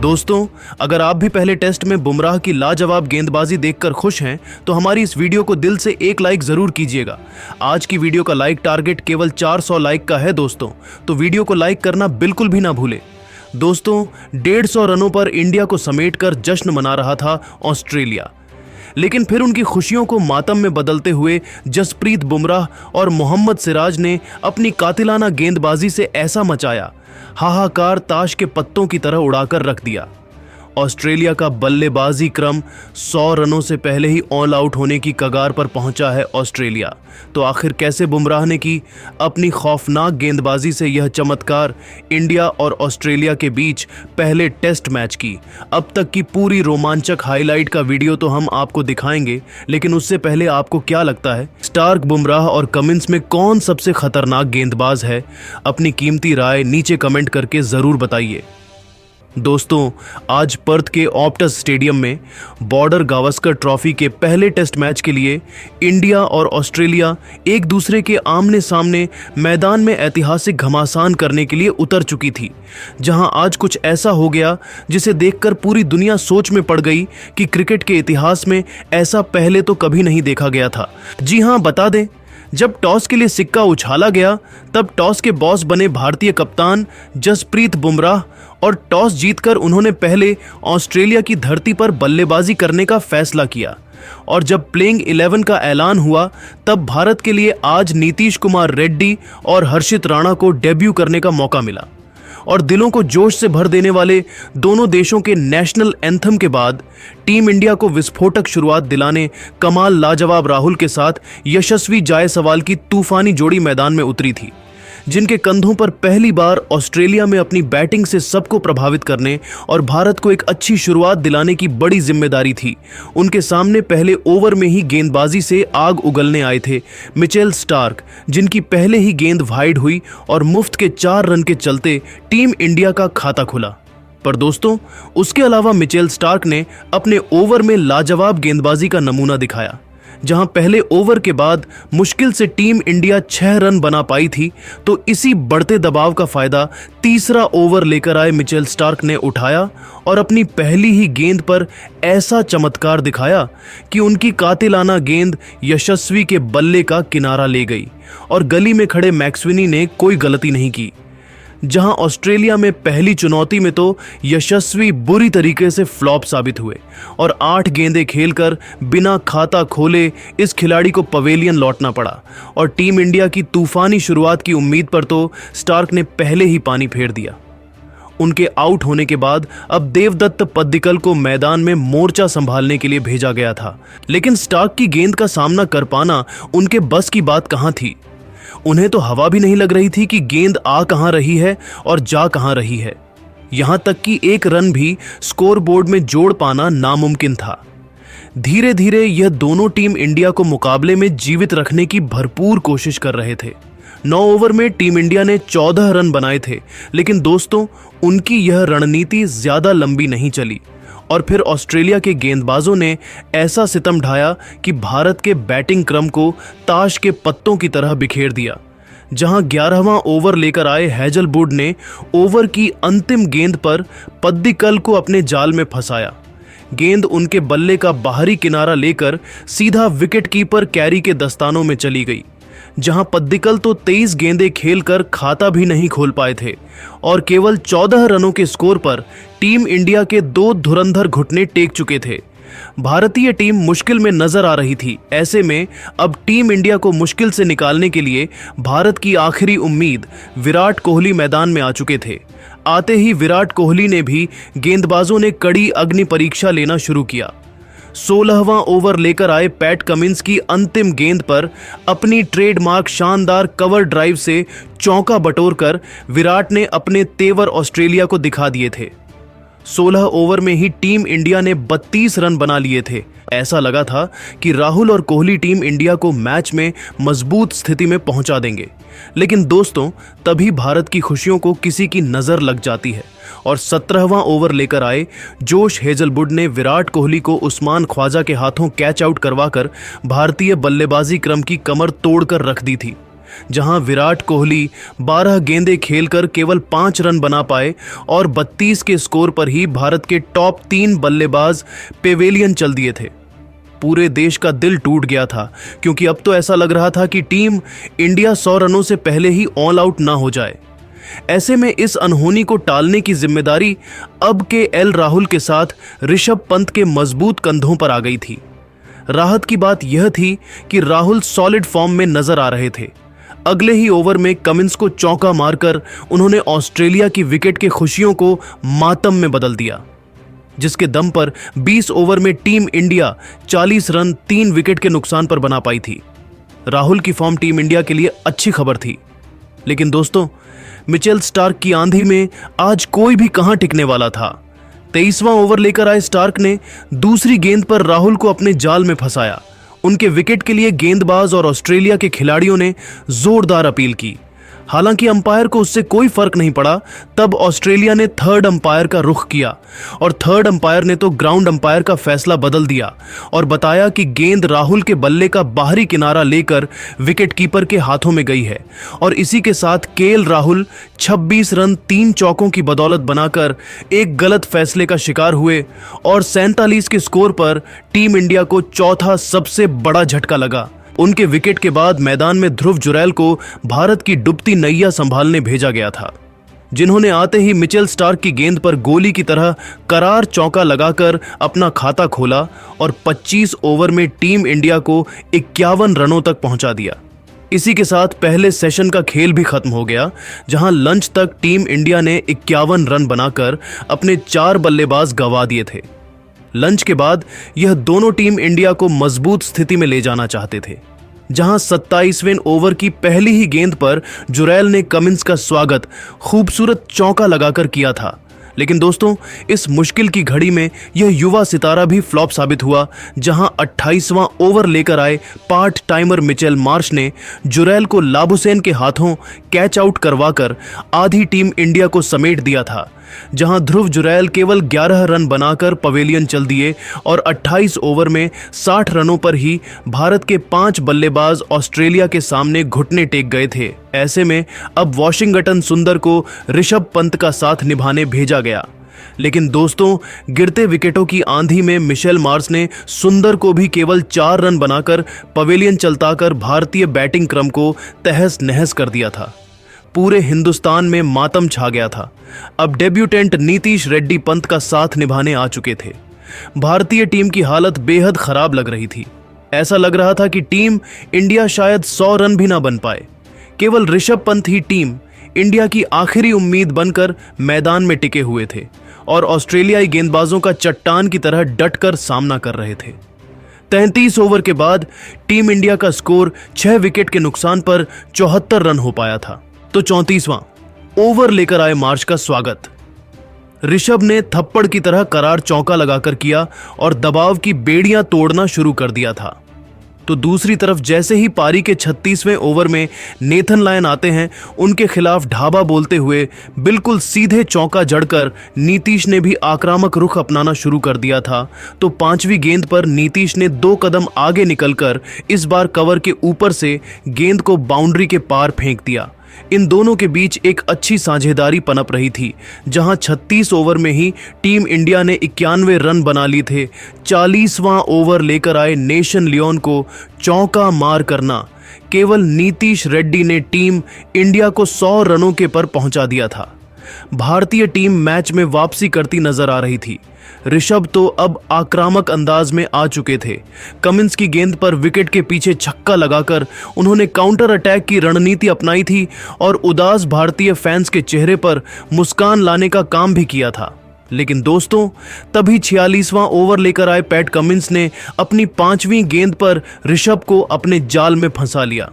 दोस्तों, अगर आप भी पहले टेस्ट में बुमराह की लाजवाब गेंदबाजी देखकर खुश हैं तो हमारी इस वीडियो को दिल से एक लाइक जरूर कीजिएगा। आज की वीडियो का लाइक टारगेट केवल 400 लाइक का है दोस्तों, तो वीडियो को लाइक करना बिल्कुल भी ना भूलें। दोस्तों, 150 रनों पर इंडिया को समेटकर जश्न मना रहा था ऑस्ट्रेलिया, लेकिन फिर उनकी खुशियों को मातम में बदलते हुए जसप्रीत बुमराह और मोहम्मद सिराज ने अपनी कातिलाना गेंदबाजी से ऐसा मचाया, हाहाकार ताश के पत्तों की तरह उड़ाकर रख दिया। ऑस्ट्रेलिया का बल्लेबाजी क्रम 100 रनों से पहले ही ऑल आउट होने की कगार पर पहुंचा है ऑस्ट्रेलिया। तो आखिर कैसे बुमराह ने की अपनी खौफनाक गेंदबाजी से यह चमत्कार इंडिया और ऑस्ट्रेलिया के बीच पहले टेस्ट मैच की अब तक की पूरी रोमांचक हाईलाइट का वीडियो तो हम आपको दिखाएंगे, लेकिन उससे पहले आपको क्या लगता है स्टार्क, बुमराह और कमिंस में कौन सबसे खतरनाक गेंदबाज है? अपनी कीमती राय नीचे कमेंट करके जरूर बताइए। दोस्तों, आज पर्थ के ऑप्टस स्टेडियम में बॉर्डर गावस्कर ट्रॉफी के पहले टेस्ट मैच के लिए इंडिया और ऑस्ट्रेलिया एक दूसरे के आमने सामने मैदान में ऐतिहासिक घमासान करने के लिए उतर चुकी थी, जहां आज कुछ ऐसा हो गया जिसे देखकर पूरी दुनिया सोच में पड़ गई कि क्रिकेट के इतिहास में ऐसा पहले तो कभी नहीं देखा गया था। जी हां, बता दें, जब टॉस के लिए सिक्का उछाला गया तब टॉस के बॉस बने भारतीय कप्तान जसप्रीत बुमराह और टॉस जीतकर उन्होंने पहले ऑस्ट्रेलिया की धरती पर बल्लेबाजी करने का फैसला किया। और जब प्लेइंग 11 का ऐलान हुआ तब भारत के लिए आज नीतीश कुमार रेड्डी और हर्षित राणा को डेब्यू करने का मौका मिला। और दिलों को जोश से भर देने वाले दोनों देशों के नेशनल एंथम के बाद टीम इंडिया को विस्फोटक शुरुआत दिलाने कमाल लाजवाब राहुल के साथ यशस्वी जायसवाल की तूफानी जोड़ी मैदान में उतरी थी, जिनके कंधों पर पहली बार ऑस्ट्रेलिया में अपनी बैटिंग से सबको प्रभावित करने और भारत को एक अच्छी शुरुआत दिलाने की बड़ी जिम्मेदारी थी। उनके सामने पहले ओवर में ही गेंदबाजी से आग उगलने आए थे मिचेल स्टार्क, जिनकी पहले ही गेंद वाइड हुई और मुफ्त के 4 रन के चलते टीम इंडिया का खाता खुला। पर दोस्तों, उसके अलावा मिचेल स्टार्क ने अपने ओवर में लाजवाब गेंदबाजी का नमूना दिखाया, जहां पहले ओवर के बाद मुश्किल से टीम इंडिया 6 रन बना पाई थी, तो इसी बढ़ते दबाव का फायदा तीसरा ओवर लेकर आए मिचेल स्टार्क ने उठाया और अपनी पहली ही गेंद पर ऐसा चमत्कार दिखाया कि उनकी कातिलाना गेंद यशस्वी के बल्ले का किनारा ले गई और गली में खड़े मैक्सवेनी ने कोई गलती नहीं की। जहां ऑस्ट्रेलिया में पहली चुनौती में तो यशस्वी बुरी तरीके से फ्लॉप साबित हुए और 8 गेंदें खेलकर बिना खाता खोले इस खिलाड़ी को पवेलियन लौटना पड़ा। और टीम इंडिया की तूफानी शुरुआत की उम्मीद पर तो स्टार्क ने पहले ही पानी फेर दिया। उनके आउट होने के बाद अब देवदत्त पद्दिकल को मैदान में मोर्चा संभालने के लिए भेजा गया था, लेकिन स्टार्क की गेंद का सामना कर पाना उनके बस की बात कहां थी। उन्हें तो हवा भी नहीं लग रही थी कि गेंद आ कहां रही है और जा कहां रही है। यहां तक कि एक रन भी स्कोरबोर्ड में जोड़ पाना नामुमकिन था। धीरे धीरे यह दोनों टीम इंडिया को मुकाबले में जीवित रखने की भरपूर कोशिश कर रहे थे। 9 ओवर में टीम इंडिया ने 14 रन बनाए थे, लेकिन दोस्तों, उनकी यह रणनीति ज्यादा लंबी नहीं चली और फिर ऑस्ट्रेलिया के गेंदबाजों ने ऐसा सितम ढाया कि भारत के बैटिंग क्रम को ताश के पत्तों की तरह बिखेर दिया। जहां 11वां ओवर लेकर आए हैजलवुड ने ओवर की अंतिम गेंद पर पद्दिकल को अपने जाल में फंसाया। गेंद उनके बल्ले का बाहरी किनारा लेकर सीधा विकेट कीपर कैरी के दस्तानों में चली गई, जहां पद्दिकल तो 23 गेंदें खेलकर खाता भी नहीं खोल पाए थे और केवल 14 रनों के स्कोर पर टीम इंडिया के 2 धुरंधर घुटने टेक चुके थे। भारतीय टीम मुश्किल में नजर आ रही थी। ऐसे में अब टीम इंडिया को मुश्किल से निकालने के लिए भारत की आखिरी उम्मीद विराट कोहली मैदान में आ चुके थे। आते ही विराट कोहली ने भी गेंदबाजों ने कड़ी अग्नि परीक्षा लेना शुरू किया। 16वां ओवर लेकर आए पैट कमिंस की अंतिम गेंद पर अपनी ट्रेडमार्क शानदार कवर ड्राइव से चौका बटोरकर विराट ने अपने तेवर ऑस्ट्रेलिया को दिखा दिए थे। 16 ओवर में ही टीम इंडिया ने 32 रन बना लिए थे। ऐसा लगा था कि राहुल और कोहली टीम इंडिया को मैच में मजबूत स्थिति में पहुंचा देंगे, लेकिन दोस्तों, तभी भारत की खुशियों को किसी की नजर लग जाती है और 17वां ओवर लेकर आए जोश हेजलवुड ने विराट कोहली को उस्मान ख्वाजा के हाथों कैच आउट करवाकर भारतीय बल्लेबाजी क्रम की कमर तोड़कर रख दी थी। जहां विराट कोहली 12 गेंदें खेलकर केवल 5 रन बना पाए और 32 के स्कोर पर ही भारत के टॉप 3 बल्लेबाज पेवेलियन चल दिए थे। पूरे देश का दिल टूट गया था, क्योंकि अब तो ऐसा लग रहा था कि टीम इंडिया 100 रनों से पहले ही ऑल आउट ना हो जाए। ऐसे में इस अनहोनी को टालने की जिम्मेदारी अब के एल राहुल के साथ ऋषभ पंत के मजबूत कंधों पर आ गई थी। राहत की बात यह थी कि राहुल सॉलिड फॉर्म में नजर आ रहे थे। अगले ही ओवर में कमिंस को चौका मारकर उन्होंने ऑस्ट्रेलिया की विकेट के खुशियों को मातम में बदल दिया, जिसके दम पर 20 ओवर में टीम इंडिया 40 रन 3 विकेट के नुकसान पर बना पाई थी। राहुल की फॉर्म टीम इंडिया के लिए अच्छी खबर थी, लेकिन दोस्तों मिचेल स्टार्क की आंधी में आज कोई भी कहां टिकने वाला था। 23वां ओवर लेकर आए स्टार्क ने दूसरी गेंद पर राहुल को अपने जाल में फंसाया। उनके विकेट के लिए गेंदबाज और ऑस्ट्रेलिया के खिलाड़ियों ने जोरदार अपील की। हालांकि अंपायर को उससे कोई फर्क नहीं पड़ा। तब ऑस्ट्रेलिया ने थर्ड अंपायर का रुख किया और थर्ड अंपायर ने तो ग्राउंड अंपायर का फैसला बदल दिया और बताया कि गेंद राहुल के बल्ले का बाहरी किनारा लेकर विकेट कीपर के हाथों में गई है और इसी के साथ केएल राहुल 26 रन 3 चौकों की बदौलत बनाकर एक गलत फैसले का शिकार हुए और 47 के स्कोर पर टीम इंडिया को चौथा सबसे बड़ा झटका लगा। उनके विकेट के बाद मैदान में ध्रुव जुरैल को भारत की डूबती नैया संभालने भेजा गया था, जिन्होंने आते ही मिचेल स्टार्क की गेंद पर गोली की तरह करार चौका लगाकर अपना खाता खोला और 25 ओवर में टीम इंडिया को 51 रनों तक पहुंचा दिया। इसी के साथ पहले सेशन का खेल भी खत्म हो गया, जहां लंच तक टीम इंडिया ने 51 रन बनाकर अपने 4 बल्लेबाज गंवा दिए थे। लंच के बाद यह दोनों टीम इंडिया को मजबूत स्थिति में ले जाना चाहते थे, जहां 27वें ओवर की पहली ही गेंद पर जुरैल ने कमिंस का स्वागत खूबसूरत चौका लगाकर किया था। लेकिन दोस्तों इस मुश्किल की घड़ी में यह युवा सितारा भी फ्लॉप साबित हुआ, जहां 28वां ओवर लेकर आए पार्ट टाइमर मिचेल मार्श ने जुरैल को लाबुसैन के हाथों कैच आउट करवाकर आधी टीम इंडिया को समेट दिया था, जहां ध्रुव जुरैल केवल 11 रन बनाकर पवेलियन चल दिए और 28 ओवर में 60 रनों पर ही भारत के 5 बल्लेबाज ऑस्ट्रेलिया के सामने घुटने टेक गए थे। ऐसे में अब वॉशिंगटन सुंदर को ऋषभ पंत का साथ निभाने भेजा गया। लेकिन दोस्तों गिरते विकेटों की आंधी में मिचेल मार्श ने सुंदर को भी केवल 4 रन बनाकर पवेलियन चलताकर भारतीय बैटिंग क्रम को तहस नहस कर दिया था। पूरे हिंदुस्तान में मातम छा गया था। अब डेब्यूटेंट नीतीश रेड्डी पंत का साथ निभाने आ चुके थे। भारतीय टीम की हालत बेहद खराब लग रही थी। ऐसा लग रहा था कि टीम इंडिया शायद 100 रन भी ना बन पाए। केवल ऋषभ पंत ही टीम इंडिया की आखिरी उम्मीद बनकर मैदान में टिके हुए थे और ऑस्ट्रेलियाई गेंदबाजों का चट्टान की तरह डटकर सामना कर रहे थे। 33 ओवर के बाद टीम इंडिया का स्कोर 6 विकेट के नुकसान पर 74 रन हो पाया था। तो 34वां ओवर लेकर आए मार्श का स्वागत ऋषभ ने थप्पड़ की तरह करार चौका लगाकर किया और दबाव की बेड़ियां तोड़ना शुरू कर दिया था। तो दूसरी तरफ जैसे ही पारी के 36वें ओवर में नेथन लायन आते हैं, उनके खिलाफ ढाबा बोलते हुए बिल्कुल सीधे चौका जड़कर नीतीश ने भी आक्रामक रुख अपनाना शुरू कर दिया था। तो 5वीं गेंद पर नीतीश ने 2 कदम आगे निकलकर इस बार कवर के ऊपर से गेंद को बाउंड्री के पार फेंक दिया। इन दोनों के बीच एक अच्छी साझेदारी पनप रही थी, जहां 36 ओवर में ही टीम इंडिया ने 91 रन बना लिए थे। 40वां ओवर लेकर आए नेशन लियोन को चौका मार करना केवल नीतीश रेड्डी ने टीम इंडिया को 100 रनों के पर पहुंचा दिया था। भारतीय टीम मैच में वापसी करती नजर आ रही थी। ऋषभ तो अब आक्रामक अंदाज में आ चुके थे। कमिंस की गेंद पर विकेट के पीछे छक्का लगाकर उन्होंने काउंटर अटैक की रणनीति अपनाई थी और उदास भारतीय फैंस के चेहरे पर मुस्कान लाने का काम भी किया था। लेकिन दोस्तों तभी 46वां ओवर लेकर आए पैट कमिंस ने अपनी 5वीं गेंद पर ऋषभ को अपने जाल में फंसा लिया,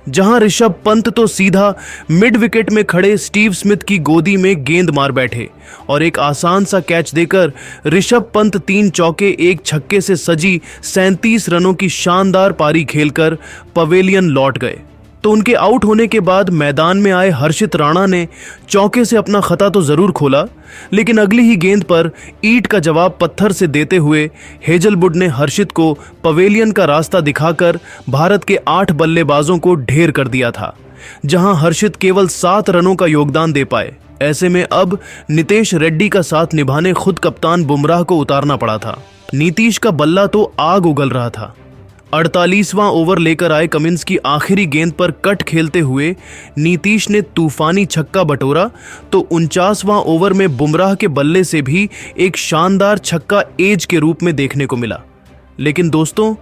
जहां ऋषभ पंत तो सीधा मिड विकेट में खड़े स्टीव स्मिथ की गोदी में गेंद मार बैठे और एक आसान सा कैच देकर ऋषभ पंत 3 चौके 1 छक्के से सजी 37 रनों की शानदार पारी खेलकर पवेलियन लौट गए। तो उनके आउट होने के बाद मैदान में आए हर्षित राणा ने चौके से अपना खता तो जरूर खोला, लेकिन अगली ही गेंद पर ईंट का जवाब पत्थर से देते हुए हेजलवुड ने हर्षित को पवेलियन का रास्ता दिखाकर भारत के 8 बल्लेबाजों को ढेर कर दिया था, जहां हर्षित केवल 7 रनों का योगदान दे पाए। ऐसे में अब नीतीश रेड्डी का साथ निभाने खुद कप्तान बुमराह को उतारना पड़ा था। नीतीश का बल्ला तो आग उगल रहा था। 48वां ओवर लेकर आए कमिंस की आखिरी गेंद पर कट खेलते हुए नीतीश ने तूफानी छक्का बटोरा तो 49वां ओवर में बुमराह के बल्ले से भी एक शानदार छक्का एज के रूप में देखने को मिला। लेकिन दोस्तों,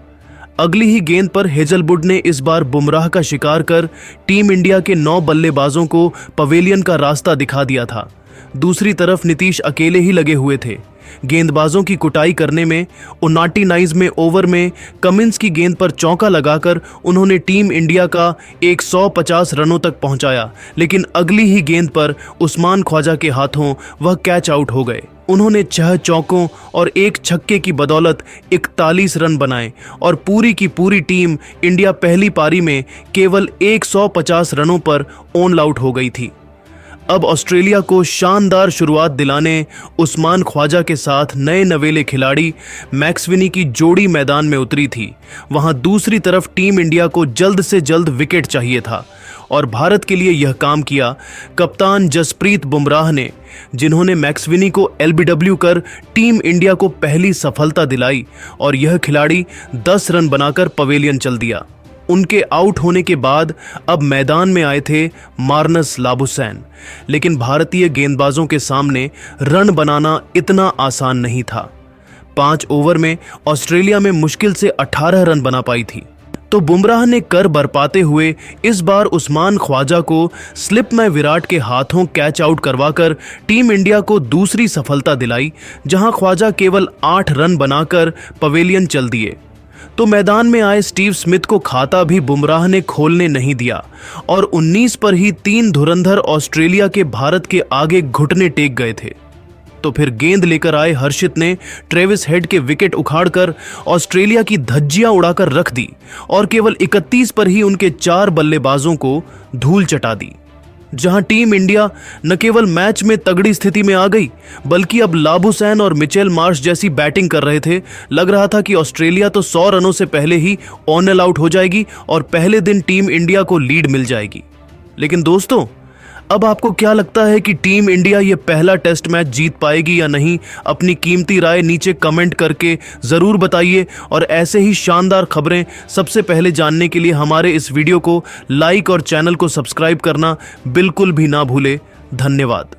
अगली ही गेंद पर हेजलवुड ने इस बार बुमराह का शिकार कर टीम इंडिया के 9 बल्लेबाजों को पवेलियन का रास्ता दिखा दिया था। दूसरी तरफ नीतीश अकेले ही लगे हुए थे गेंदबाजों की कुटाई करने में। 59वें ओवर में कमिंस की गेंद पर चौका लगाकर उन्होंने टीम इंडिया का 150 रनों तक पहुंचाया, लेकिन अगली ही गेंद पर उस्मान ख्वाजा के हाथों वह कैच आउट हो गए। उन्होंने 6 चौकों और 1 छक्के की बदौलत 41 रन बनाए और पूरी की पूरी टीम इंडिया पहली पारी में केवल 150 रनों पर ऑन आउट हो गई थी। अब ऑस्ट्रेलिया को शानदार शुरुआत दिलाने उस्मान ख्वाजा के साथ नए नवेले खिलाड़ी मैक्सविनी की जोड़ी मैदान में उतरी थी। वहां दूसरी तरफ टीम इंडिया को जल्द से जल्द विकेट चाहिए था और भारत के लिए यह काम किया कप्तान जसप्रीत बुमराह ने, जिन्होंने मैक्सविनी को एलबीडब्ल्यू कर टीम इंडिया को पहली सफलता दिलाई और यह खिलाड़ी 10 रन बनाकर पवेलियन चल दिया। उनके आउट होने के बाद अब मैदान में आए थे मार्नस लाबुसैन, लेकिन भारतीय गेंदबाजों के सामने रन बनाना इतना आसान नहीं था। 5 ओवर में ऑस्ट्रेलिया में मुश्किल से 18 रन बना पाई थी। तो बुमराह ने कर बरपाते हुए इस बार उस्मान ख्वाजा को स्लिप में विराट के हाथों कैच आउट करवाकर टीम इंडिया को दूसरी सफलता दिलाई, जहां ख्वाजा केवल 8 रन बनाकर पवेलियन चल दिए। तो मैदान में आए स्टीव स्मिथ को खाता भी बुमराह ने खोलने नहीं दिया और 19 पर ही 3 धुरंधर ऑस्ट्रेलिया के भारत के आगे घुटने टेक गए थे। तो फिर गेंद लेकर आए हर्षित ने ट्रेविस हेड के विकेट उखाड़कर ऑस्ट्रेलिया की धज्जियां उड़ाकर रख दी और केवल 31 पर ही उनके 4 बल्लेबाजों को धूल चटा दी। जहां टीम इंडिया न केवल मैच में तगड़ी स्थिति में आ गई, बल्कि अब लाबुसैन और मिचेल मार्श जैसी बैटिंग कर रहे थे। लग रहा था कि ऑस्ट्रेलिया तो 100 रनों से पहले ही ऑन आउट हो जाएगी और पहले दिन टीम इंडिया को लीड मिल जाएगी। लेकिन दोस्तों, अब आपको क्या लगता है कि टीम इंडिया ये पहला टेस्ट मैच जीत पाएगी या नहीं? अपनी कीमती राय नीचे कमेंट करके जरूर बताइए और ऐसे ही शानदार खबरें सबसे पहले जानने के लिए हमारे इस वीडियो को लाइक और चैनल को सब्सक्राइब करना बिल्कुल भी ना भूले। धन्यवाद।